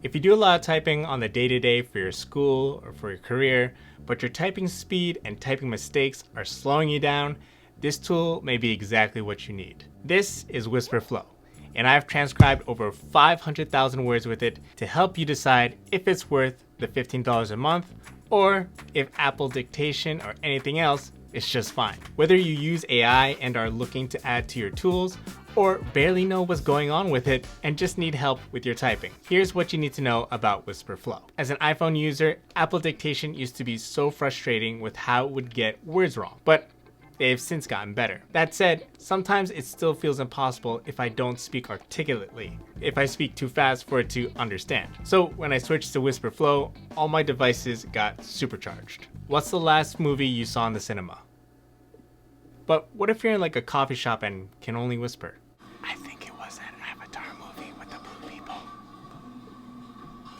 If you do a lot of typing on the day-to-day for your school or for your career, but your typing speed and typing mistakes are slowing you down, this tool may be exactly what you need. This is Wispr Flow, and I've transcribed over 500,000 words with it to help you decide if it's worth the $15 a month or if Apple Dictation or anything else is just fine. Whether you use AI and are looking to add to your tools, or barely know what's going on with it and just need help with your typing, here's what you need to know about Wispr Flow. As an iPhone user, Apple Dictation used to be so frustrating with how it would get words wrong, but they've since gotten better. That said, sometimes it still feels impossible if I don't speak articulately, if I speak too fast for it to understand. So when I switched to Wispr Flow, all my devices got supercharged. What's the last movie you saw in the cinema? But what if you're in like a coffee shop and can only whisper? I think it was an Avatar movie with the blue people.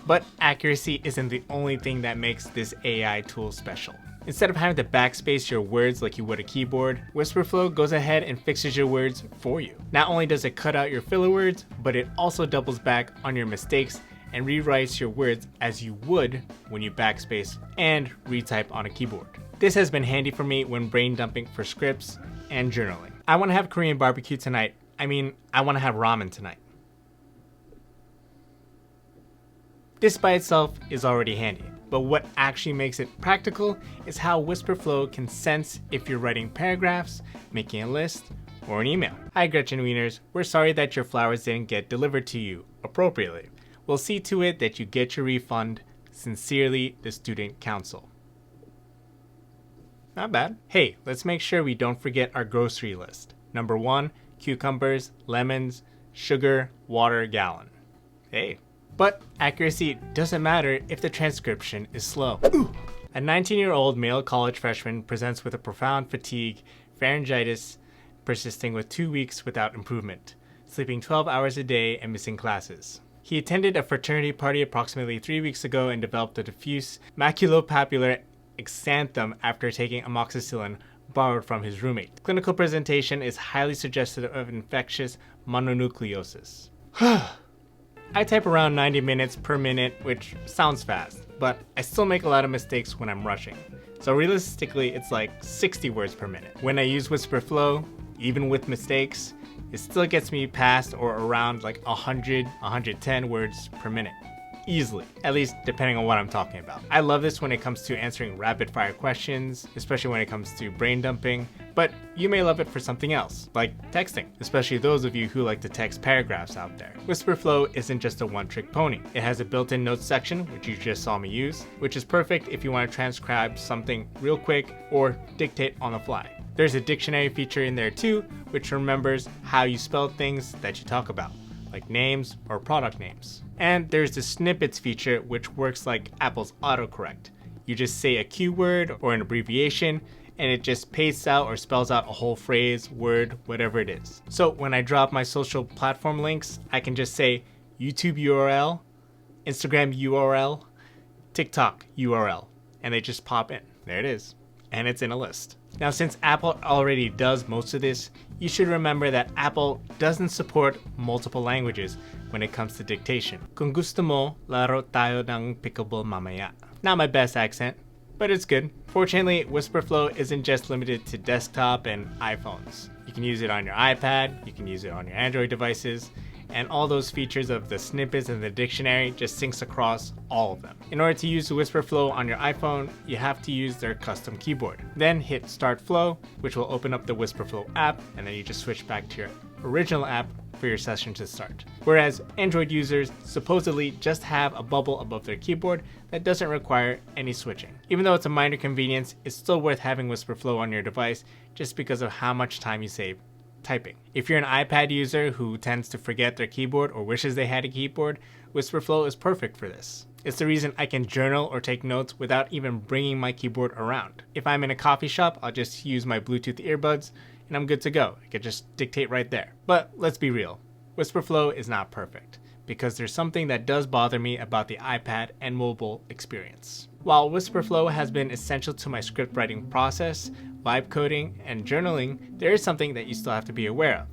But accuracy isn't the only thing that makes this AI tool special. Instead of having to backspace your words like you would a keyboard, Wispr Flow goes ahead and fixes your words for you. Not only does it cut out your filler words, but it also doubles back on your mistakes and rewrites your words as you would when you backspace and retype on a keyboard. This has been handy for me when brain dumping for scripts and journaling. I want to have Korean barbecue tonight. I want to have ramen tonight. This by itself is already handy, but what actually makes it practical is how Wispr Flow can sense if you're writing paragraphs, making a list, or an email. Hi Gretchen Wieners, we're sorry that your flowers didn't get delivered to you appropriately. We'll see to it that you get your refund. Sincerely, the Student Council. Not bad. Hey, let's make sure we don't forget our grocery list. Number 1, cucumbers, lemons, sugar, water, gallon. Hey. But accuracy doesn't matter if the transcription is slow. Ooh. A 19-year-old male college freshman presents with a profound fatigue, pharyngitis, persisting with 2 weeks without improvement, sleeping 12 hours a day and missing classes. He attended a fraternity party approximately 3 weeks ago and developed a diffuse maculopapular exanthem after taking amoxicillin borrowed from his roommate. Clinical presentation is highly suggestive of infectious mononucleosis. I type around 90 minutes per minute, which sounds fast, but I still make a lot of mistakes when I'm rushing. So realistically, it's like 60 words per minute. When I use Wispr Flow, even with mistakes, it still gets me past or around like 100, 110 words per minute. Easily, at least depending on what I'm talking about. I love this when it comes to answering rapid fire questions, especially when it comes to brain dumping, but you may love it for something else, like texting, especially those of you who like to text paragraphs out there. Wispr Flow isn't just a one-trick pony. It has a built-in notes section, which you just saw me use, which is perfect if you want to transcribe something real quick or dictate on the fly. There's a dictionary feature in there too, which remembers how you spell things that you talk about, like names or product names. And there's the snippets feature, which works like Apple's autocorrect. You just say a keyword or an abbreviation, and it just pastes out or spells out a whole phrase, word, whatever it is. So when I drop my social platform links, I can just say YouTube URL, Instagram URL, TikTok URL, and they just pop in. There it is. And it's in a list. Now, since Apple already does most of this, you should remember that Apple doesn't support multiple languages when it comes to dictation. Kung gusto mo, laro tayo ng pickleball mamaya. Not my best accent, but it's good. Fortunately, Wispr Flow isn't just limited to desktop and iPhones. You can use it on your iPad, you can use it on your Android devices, and all those features of the snippets and the dictionary just syncs across all of them. In order to use the Wispr Flow on your iPhone, you have to use their custom keyboard. Then hit Start Flow, which will open up the Wispr Flow app, and then you just switch back to your original app for your session to start. Whereas Android users supposedly just have a bubble above their keyboard that doesn't require any switching. Even though it's a minor convenience, it's still worth having Wispr Flow on your device just because of how much time you save typing. If you're an iPad user who tends to forget their keyboard or wishes they had a keyboard, Wispr Flow is perfect for this. It's the reason I can journal or take notes without even bringing my keyboard around. If I'm in a coffee shop, I'll just use my Bluetooth earbuds and I'm good to go. I can just dictate right there. But let's be real, Wispr Flow is not perfect because there's something that does bother me about the iPad and mobile experience. While Wispr Flow has been essential to my script writing process, vibe coding, and journaling, there is something that you still have to be aware of: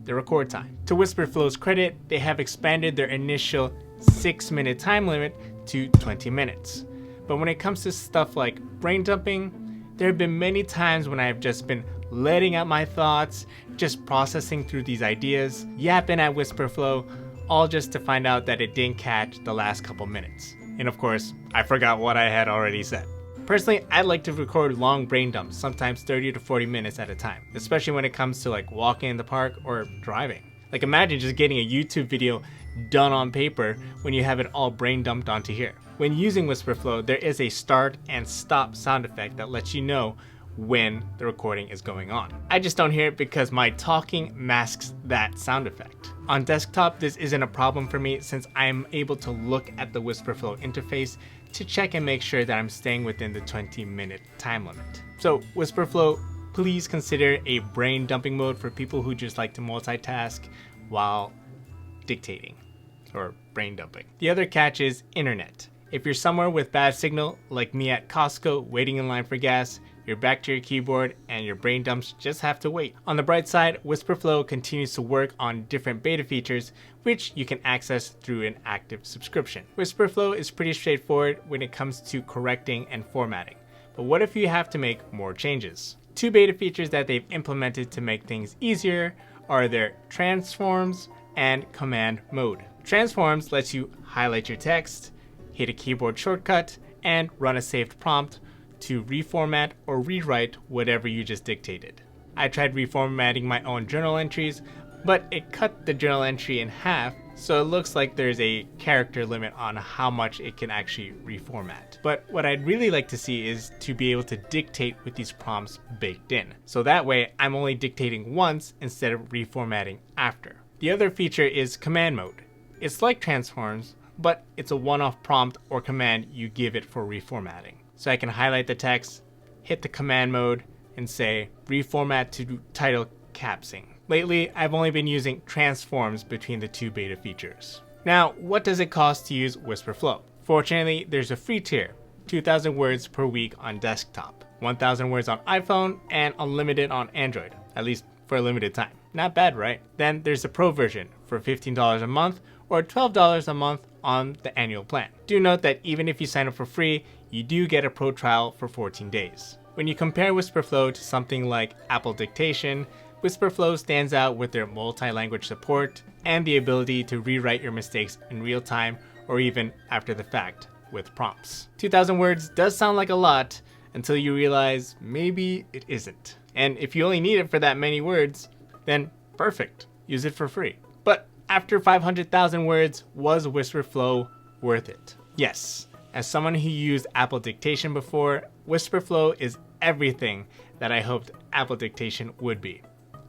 the record time. To Wispr Flow's credit, they have expanded their initial 6-minute time limit to 20 minutes. But when it comes to stuff like brain dumping, there have been many times when I've just been letting out my thoughts, just processing through these ideas, yapping at Wispr, all just to find out that it didn't catch the last couple minutes. And of course, I forgot what I had already said. Personally, I like to record long brain dumps, sometimes 30 to 40 minutes at a time, especially when it comes to like walking in the park or driving. Like imagine just getting a YouTube video done on paper when you have it all brain dumped onto here. When using Wispr, there is a start and stop sound effect that lets you know when the recording is going on. I just don't hear it because my talking masks that sound effect. On desktop, this isn't a problem for me since I'm able to look at the Wispr interface to check and make sure that I'm staying within the 20-minute time limit. So Wispr, please consider a brain dumping mode for people who just like to multitask while dictating or brain dumping. The other catch is internet. If you're somewhere with bad signal, like me at Costco waiting in line for gas, you're back to your keyboard and your brain dumps just have to wait. On the bright side, Wispr continues to work on different beta features which you can access through an active subscription. Wispr is pretty straightforward when it comes to correcting and formatting. But what if you have to make more changes? Two beta features that they've implemented to make things easier are their transforms and command mode. Transforms lets you highlight your text, hit a keyboard shortcut, and run a saved prompt to reformat or rewrite whatever you just dictated. I tried reformatting my own journal entries, but it cut the journal entry in half, so it looks like there's a character limit on how much it can actually reformat. But what I'd really like to see is to be able to dictate with these prompts baked in. So that way I'm only dictating once instead of reformatting after. The other feature is command mode. It's like transforms, but it's a one-off prompt or command you give it for reformatting. So I can highlight the text, hit the command mode, and say reformat to title capsing. Lately, I've only been using transforms between the two beta features. Now, what does it cost to use Wispr? Fortunately, there's a free tier, 2,000 words per week on desktop, 1,000 words on iPhone, and unlimited on Android, at least for a limited time. Not bad, right? Then there's the pro version for $15 a month or $12 a month on the annual plan. Do note that even if you sign up for free, you do get a pro trial for 14 days. When you compare Wispr to something like Apple Dictation, Wispr stands out with their multi-language support and the ability to rewrite your mistakes in real time or even after the fact with prompts. 2,000 words does sound like a lot until you realize maybe it isn't. And if you only need it for that many words, then perfect, use it for free. But after 500,000 words, was Wispr worth it? Yes. As someone who used Apple Dictation before, Wispr is everything that I hoped Apple Dictation would be,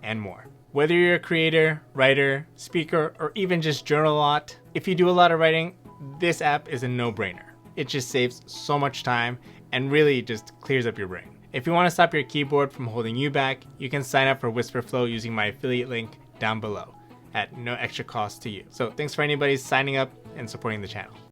and more. Whether you're a creator, writer, speaker, or even just journal a lot, if you do a lot of writing, this app is a no-brainer. It just saves so much time and really just clears up your brain. If you want to stop your keyboard from holding you back, you can sign up for Wispr using my affiliate link down below at no extra cost to you. So thanks for anybody signing up and supporting the channel.